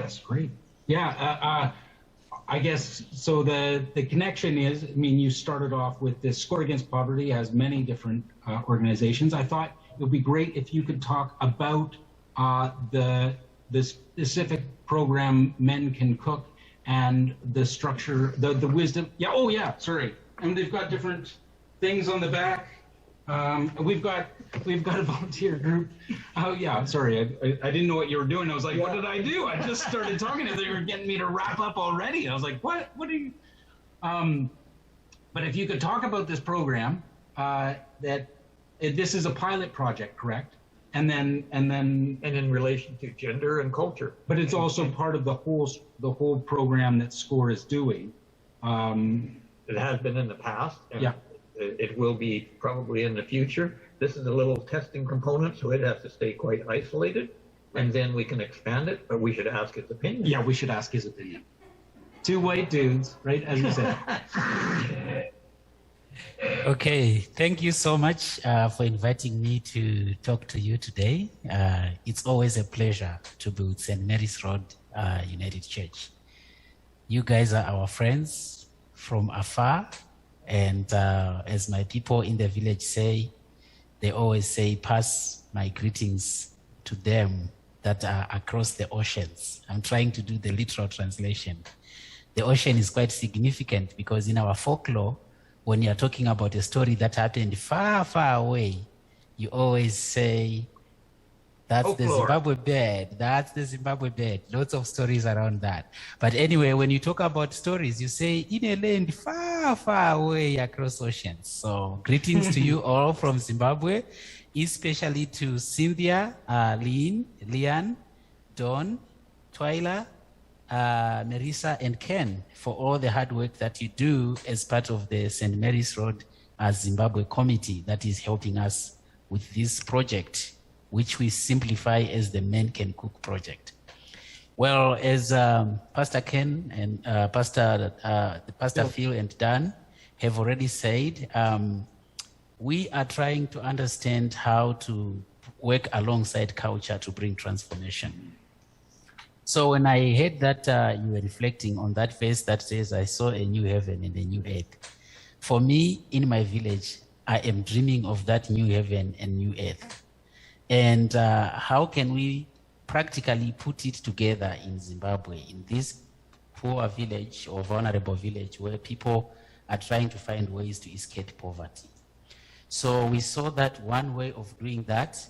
Yes, great. Yeah, I guess, so the connection is, I mean, you started off with this Score Against Poverty has many different organizations. I thought it would be great if you could talk about the specific program Men Can Cook and the structure, the wisdom. Yeah, oh yeah, sorry. And they've got different things on the back. We've got a volunteer group. Oh yeah, sorry, I didn't know what you were doing. I was like, yeah. What did I do? I just started talking to them. They were getting me to wrap up already. I was like, what are you? But if you could talk about this program, this is a pilot project, correct? And then in relation to gender and culture. But it's also part of the whole program that SCORE is doing. It has been in the past. And yeah. It will be probably in the future. This is a little testing component, so it has to stay quite isolated, and then we can expand it, but we should ask his opinion. Yeah, we should ask his opinion. Two white dudes, right, as you said. Okay, thank you so much for inviting me to talk to you today. It's always a pleasure to be with St. Mary's Road United Church. You guys are our friends from afar. And as my people in the village say, they always say, pass my greetings to them that are across the oceans. I'm trying to do the literal translation. The ocean is quite significant because in our folklore, when you're talking about a story that happened far, far away, you always say, that's the Zimbabwe bed. That's the Zimbabwe bed. Lots of stories around that. But anyway, when you talk about stories, you say in a land far, far away across oceans. So greetings to you all from Zimbabwe, especially to Cynthia, Leanne, Dawn, Twyla, Marissa, and Ken for all the hard work that you do as part of the St. Mary's Road Zimbabwe committee that is helping us with this project, which we simplify as the Men Can Cook project. Well, as Pastor Ken and Pastor Phil and Dan have already said, we are trying to understand how to work alongside culture to bring transformation. So when I heard that you were reflecting on that verse that says, I saw a new heaven and a new earth. For me, in my village, I am dreaming of that new heaven and new earth. And how can we practically put it together in Zimbabwe, in this poor village or vulnerable village where people are trying to find ways to escape poverty? So we saw that one way of doing that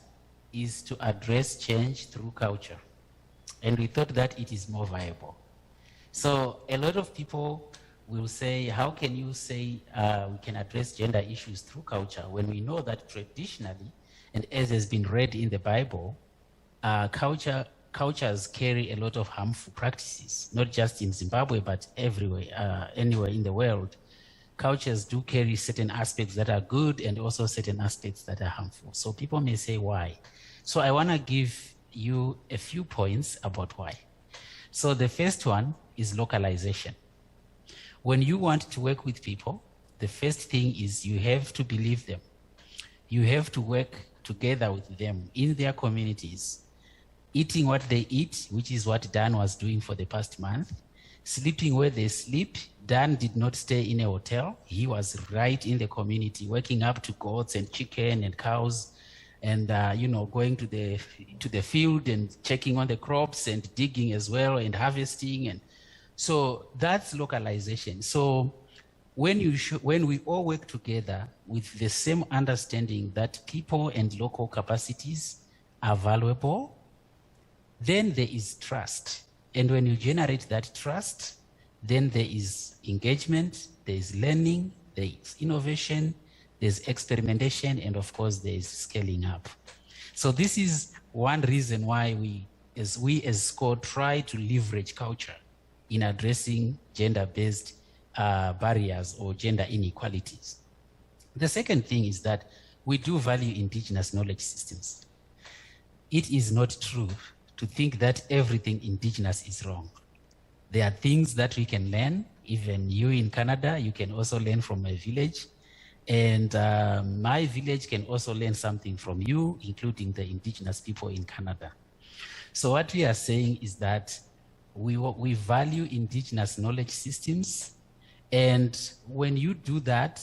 is to address change through culture. And we thought that it is more viable. So a lot of people will say, how can you say we can address gender issues through culture when we know that traditionally, and as has been read in the Bible, cultures carry a lot of harmful practices, not just in Zimbabwe, but everywhere, anywhere in the world. Cultures do carry certain aspects that are good and also certain aspects that are harmful. So people may say, why? So I want to give you a few points about why. So the first one is localization. When you want to work with people, the first thing is you have to believe them. You have to work together with them in their communities, eating what they eat, which is what Dan was doing for the past month, sleeping where they sleep. Dan did not stay in a hotel. He was right in the community, waking up to goats and chicken and cows, and going to the field and checking on the crops and digging as well and harvesting. And so that's localization. So when we all work together with the same understanding that people and local capacities are valuable, then there is trust. And when you generate that trust, then there is engagement, there is learning, there is innovation, there's experimentation, and of course there is scaling up. So this is one reason why we as SCORE try to leverage culture in addressing gender-based barriers or gender inequalities. The second thing is that we do value indigenous knowledge systems. It is not true to think that everything indigenous is wrong. There are things that we can learn. Even you in Canada, you can also learn from my village. And my village can also learn something from you, including the indigenous people in Canada. So what we are saying is that we value indigenous knowledge systems. And when you do that,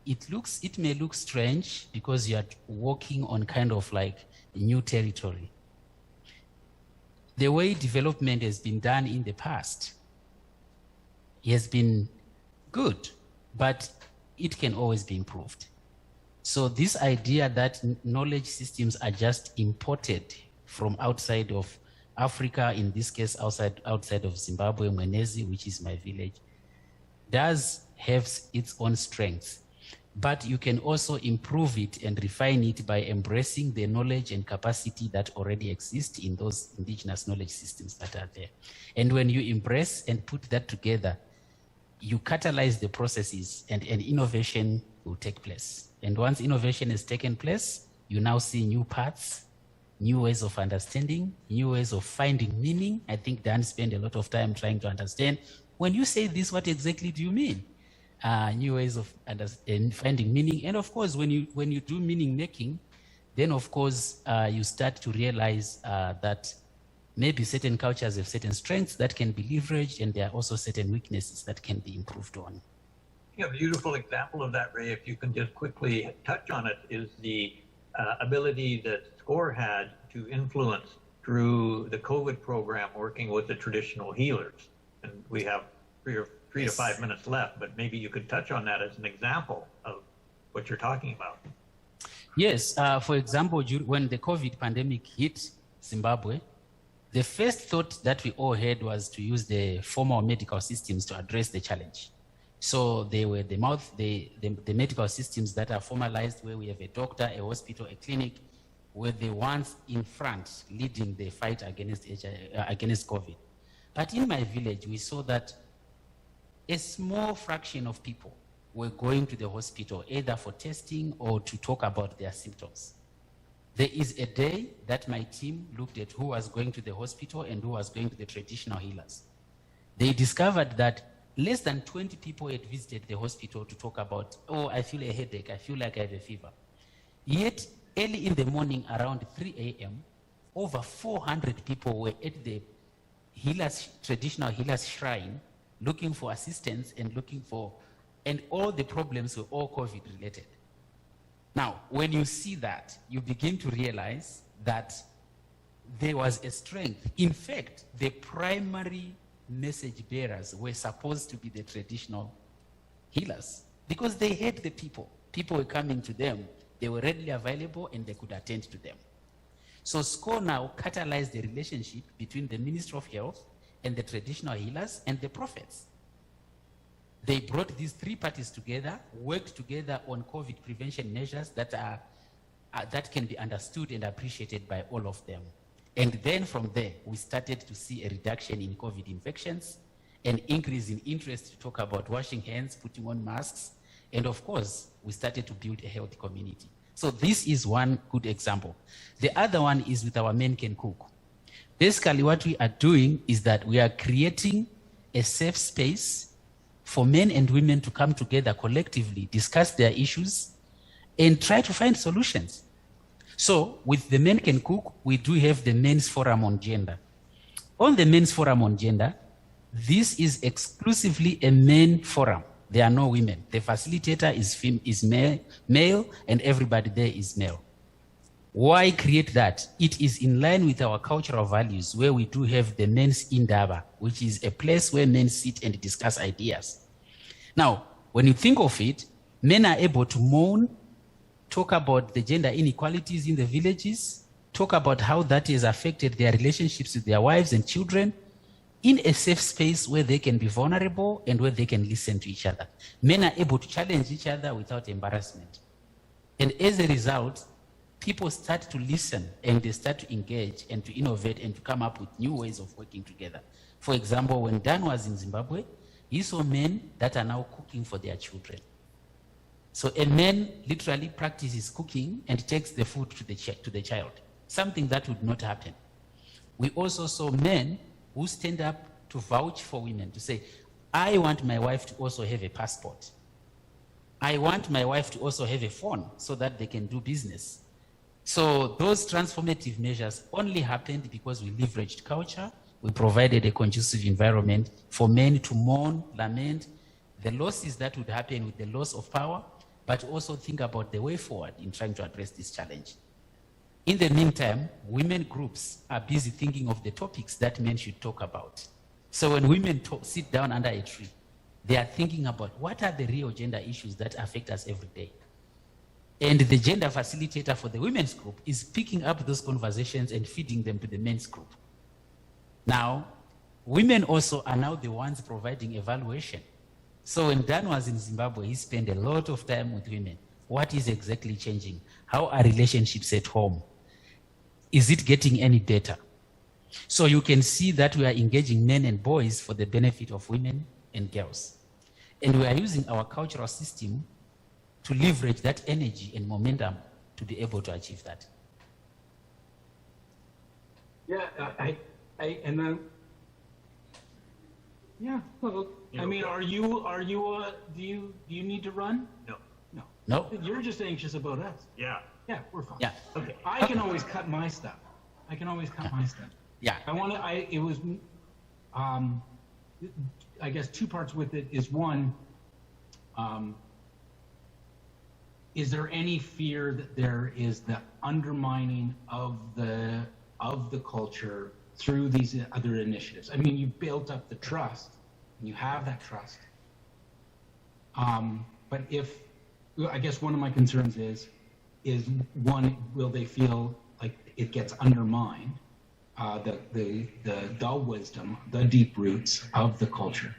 it may look strange because you are walking on kind of like new territory. The way development has been done in the past has been good, but it can always be improved. So this idea that knowledge systems are just imported from outside of Africa, in this case outside of Zimbabwe, Mwenezi, which is my village, does have its own strengths. But you can also improve it and refine it by embracing the knowledge and capacity that already exists in those indigenous knowledge systems that are there. And when you embrace and put that together, you catalyze the processes and innovation will take place. And once innovation has taken place, you now see new paths, new ways of understanding, new ways of finding meaning. I think Dan spent a lot of time trying to understand, when you say this, what exactly do you mean? New ways of finding meaning. And of course, when you do meaning making, then of course, you start to realize that maybe certain cultures have certain strengths that can be leveraged, and there are also certain weaknesses that can be improved on. Yeah, a beautiful example of that, Ray, if you can just quickly touch on it, is the ability that SCORE had to influence through the COVID program working with the traditional healers. And we have three to 5 minutes left, but maybe you could touch on that as an example of what you're talking about. Yes, for example, when the COVID pandemic hit Zimbabwe, the first thought that we all had was to use the formal medical systems to address the challenge. So they were the medical systems that are formalized, where we have a doctor, a hospital, a clinic, were the ones in front leading the fight against COVID. But in my village, we saw that a small fraction of people were going to the hospital either for testing or to talk about their symptoms. There is a day that my team looked at who was going to the hospital and who was going to the traditional healers. They discovered that less than 20 people had visited the hospital to talk about, oh, I feel a headache, I feel like I have a fever. Yet, early in the morning, around 3 a.m., over 400 people were at the traditional healers' shrine, looking for assistance and all the problems were all COVID related. Now, when you see that, you begin to realize that there was a strength. In fact, the primary message bearers were supposed to be the traditional healers because they had the people. People were coming to them. They were readily available and they could attend to them. So SCORE now catalyzed the relationship between the Ministry of Health and the traditional healers and the prophets. They brought these three parties together, worked together on COVID prevention measures that can be understood and appreciated by all of them. And then from there, we started to see a reduction in COVID infections, an increase in interest to talk about washing hands, putting on masks, and of course, we started to build a healthy community. So this is one good example. The other one is with our Men Can Cook. Basically, what we are doing is that we are creating a safe space for men and women to come together collectively, discuss their issues, and try to find solutions. So with the Men Can Cook, we do have the Men's Forum on Gender. On the Men's Forum on Gender, this is exclusively a men forum. There are no women. The facilitator is male, and everybody there is male. Why create that? It is in line with our cultural values, where we do have the Men's Indaba, which is a place where men sit and discuss ideas. Now, when you think of it, men are able to moan, talk about the gender inequalities in the villages, talk about how that has affected their relationships with their wives and children, in a safe space where they can be vulnerable and where they can listen to each other. Men are able to challenge each other without embarrassment. And as a result, people start to listen and they start to engage and to innovate and to come up with new ways of working together. For example, when Dan was in Zimbabwe, he saw men that are now cooking for their children. So a man literally practices cooking and takes the food to the child, something that would not happen. We also saw men who stand up to vouch for women, to say, I want my wife to also have a passport. I want my wife to also have a phone so that they can do business. So those transformative measures only happened because we leveraged culture, We provided a conducive environment for men to mourn, lament the losses that would happen with the loss of power, but also think about the way forward in trying to address this challenge. In the meantime, women groups are busy thinking of the topics that men should talk about. So when women sit down under a tree, they are thinking about what are the real gender issues that affect us every day. And the gender facilitator for the women's group is picking up those conversations and feeding them to the men's group. Now, women also are now the ones providing evaluation. So when Dan was in Zimbabwe, he spent a lot of time with women. What is exactly changing? How are relationships at home? Is it getting any better? So you can see that we are engaging men and boys for the benefit of women and girls. And we are using our cultural system to leverage that energy and momentum to be able to achieve that. Yeah, yeah. Well, I mean, do you need to run? No. No. You're just anxious about us. Yeah. Yeah, we're fine. Yeah. Okay. I can always cut my stuff. Yeah. I guess two parts with it is one, is there any fear that there is the undermining of the culture through these other initiatives? I mean, you built up the trust, and you have that trust. But I guess one of my concerns is one, will they feel like it gets undermined, the wisdom, the deep roots of the culture?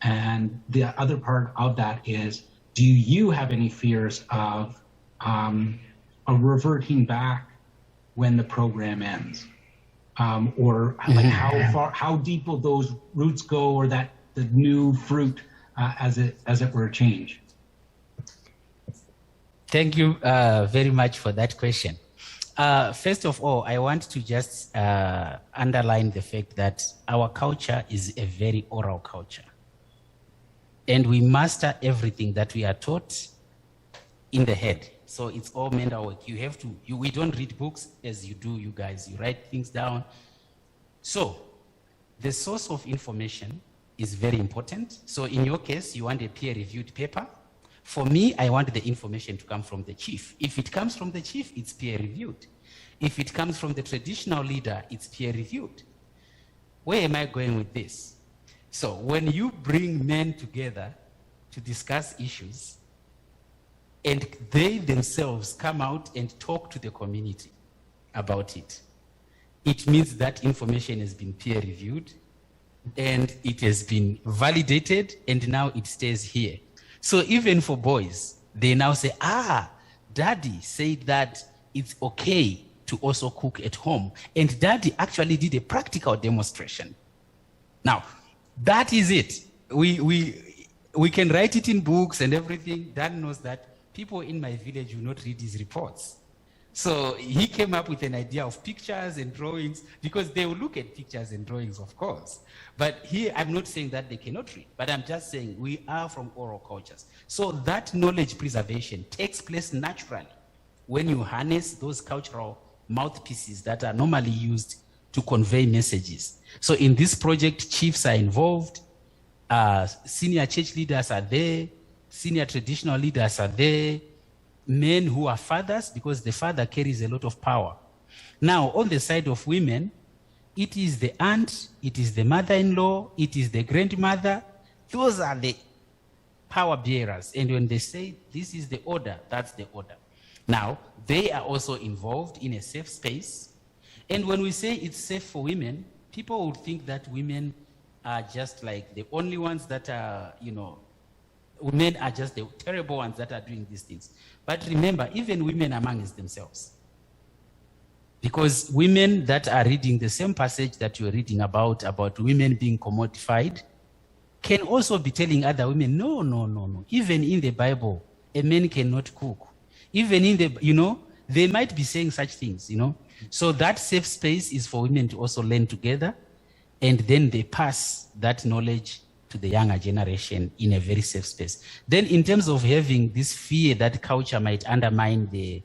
And the other part of that is, do you have any fears of a reverting back when the program ends? Or like how deep will those roots go, or the new fruit as it were change? Thank you very much for that question. First of all, I want to just underline the fact that our culture is a very oral culture. And we master everything that we are taught in the head. So it's all mental work. You have to, we don't read books as you do, you guys. You write things down. So the source of information is very important. So in your case, you want a peer-reviewed paper. For me, I want the information to come from the chief. If it comes from the chief, it's peer-reviewed. If it comes from the traditional leader, it's peer-reviewed. Where am I going with this? So when you bring men together to discuss issues, and they themselves come out and talk to the community about it, it means that information has been peer-reviewed, and it has been validated, and now it stays here. So even for boys, they now say, daddy said that it's okay to also cook at home. And daddy actually did a practical demonstration. Now, that is it. We can write it in books and everything. Dan knows that people in my village will not read his reports. So he came up with an idea of pictures and drawings, because they will look at pictures and drawings, of course. But here, I'm not saying that they cannot read, but I'm just saying we are from oral cultures. So that knowledge preservation takes place naturally when you harness those cultural mouthpieces that are normally used to convey messages. So in this project, chiefs are involved, senior church leaders are there, senior traditional leaders are there, men who are fathers, because the father carries a lot of power. Now, on the side of women, it is the aunt, it is the mother-in-law, it is the grandmother. Those are the power bearers. And when they say, this is the order, that's the order. Now, they are also involved in a safe space. And when we say it's safe for women, people would think that women are just like the only ones that are, women are just the terrible ones that are doing these things. But remember, even women amongst themselves. Because women that are reading the same passage that you're reading about women being commodified, can also be telling other women, no. Even in the Bible, a man cannot cook. Even in the, they might be saying such things, So that safe space is for women to also learn together, and then they pass that knowledge to the younger generation in a very safe space. Then in terms of having this fear that culture might undermine the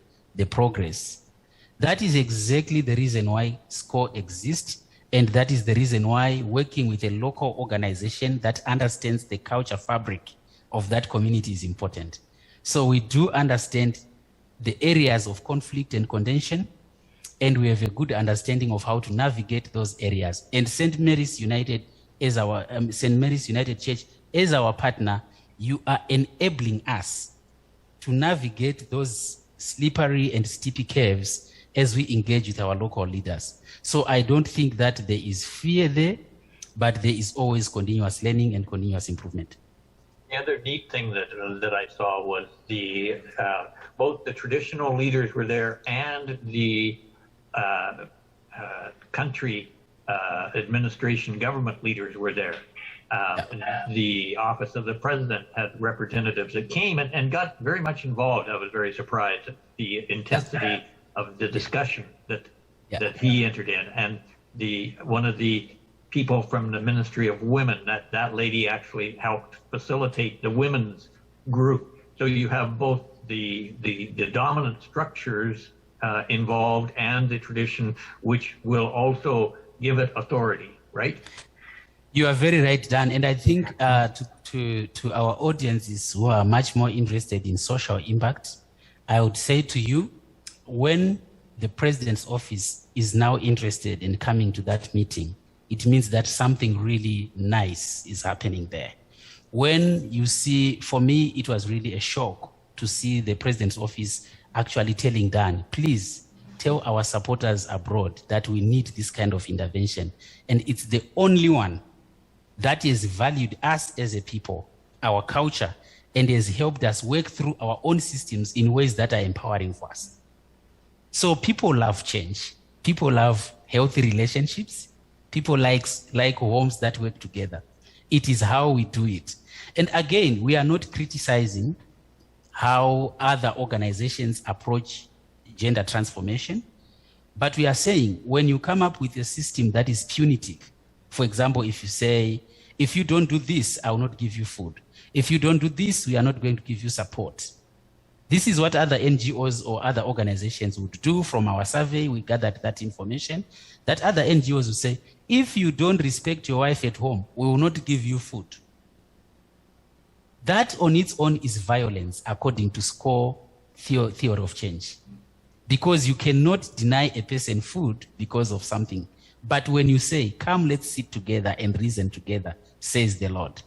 progress, that is exactly the reason why SCORE exists. And that is the reason why working with a local organization that understands the culture fabric of that community is important. So we do understand the areas of conflict and contention, and we have a good understanding of how to navigate those areas. And St. Mary's United as our St. Mary's United Church as our partner, you are enabling us to navigate those slippery and steepy curves as we engage with our local leaders. So I don't think that there is fear there, but there is always continuous learning and continuous improvement. The other neat thing that I saw was the both the traditional leaders were there and the country administration government leaders were there. The office of the president had representatives that came and got very much involved. I was very surprised at the intensity of the discussion that he entered in. And one of the people from the Ministry of Women, that lady actually helped facilitate the women's group. So you have both the dominant structures involved and the tradition, which will also give it authority, right? You are very right, Dan. And I think to our audiences who are much more interested in social impact, I would say to you, when the president's office is now interested in coming to that meeting, it means that something really nice is happening there. When you see, for me, it was really a shock to see the president's office actually telling Dan, please tell our supporters abroad that we need this kind of intervention. And it's the only one that has valued us as a people, our culture, and has helped us work through our own systems in ways that are empowering for us. So people love change. People love healthy relationships. People like homes that work together. It is how we do it. And again, we are not criticizing how other organizations approach gender transformation, but we are saying when you come up with a system that is punitive, for example, if you say, if you don't do this, I will not give you food. If you don't do this, we are not going to give you support. This is what other NGOs or other organizations would do. From our survey, we gathered that information, that other NGOs would say, if you don't respect your wife at home, we will not give you food. That on its own is violence, according to SCORE theory of change. Because you cannot deny a person food because of something. But when you say, come, let's sit together and reason together, says the Lord.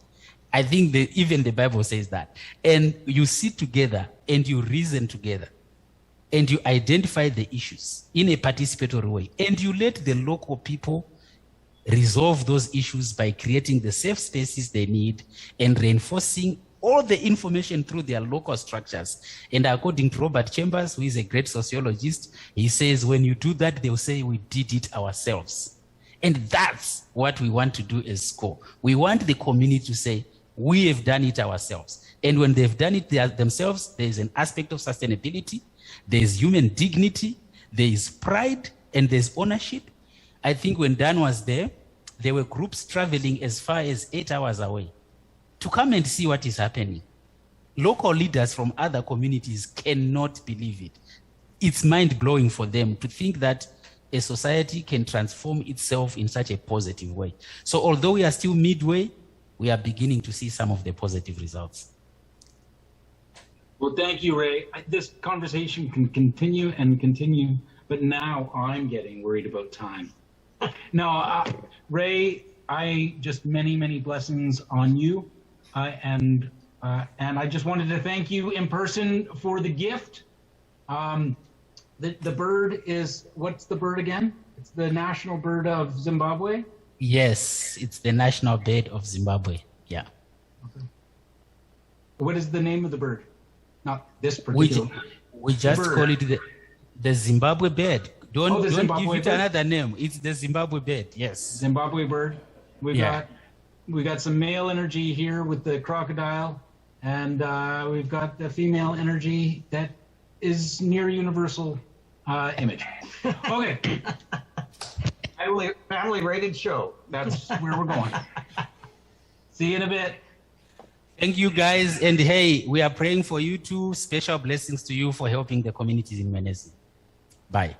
I think even the Bible says that. And you sit together and you reason together and you identify the issues in a participatory way. And you let the local people resolve those issues by creating the safe spaces they need and reinforcing all the information through their local structures. And according to Robert Chambers, who is a great sociologist, he says, when you do that, they'll say we did it ourselves. And that's what we want to do as SCORE. We want the community to say, we have done it ourselves. And when they've done it themselves, there's an aspect of sustainability, there's human dignity, there is pride, and there's ownership. I think when Dan was there were groups traveling as far as 8 hours away to come and see what is happening. Local leaders from other communities cannot believe it. It's mind-blowing for them to think that a society can transform itself in such a positive way. So although we are still midway, we are beginning to see some of the positive results. Well, thank you, Ray. This conversation can continue and continue, but now I'm getting worried about time. No, Ray, I just many blessings on you, and I just wanted to thank you in person for the gift. The bird is, what's the bird again? It's the national bird of Zimbabwe. Yes, it's the national bird of Zimbabwe. Yeah. Okay. What is the name of the bird? Not this particular. We just call it the Zimbabwe bird. Don't give it another name. It's the Zimbabwe bird. Yes. Zimbabwe bird. We got some male energy here with the crocodile, and we've got the female energy that is near universal image. Okay. Family rated show. That's where we're going. See you in a bit. Thank you, guys. And hey, we are praying for you too. Special blessings to you for helping the communities in Mwenezi. Bye.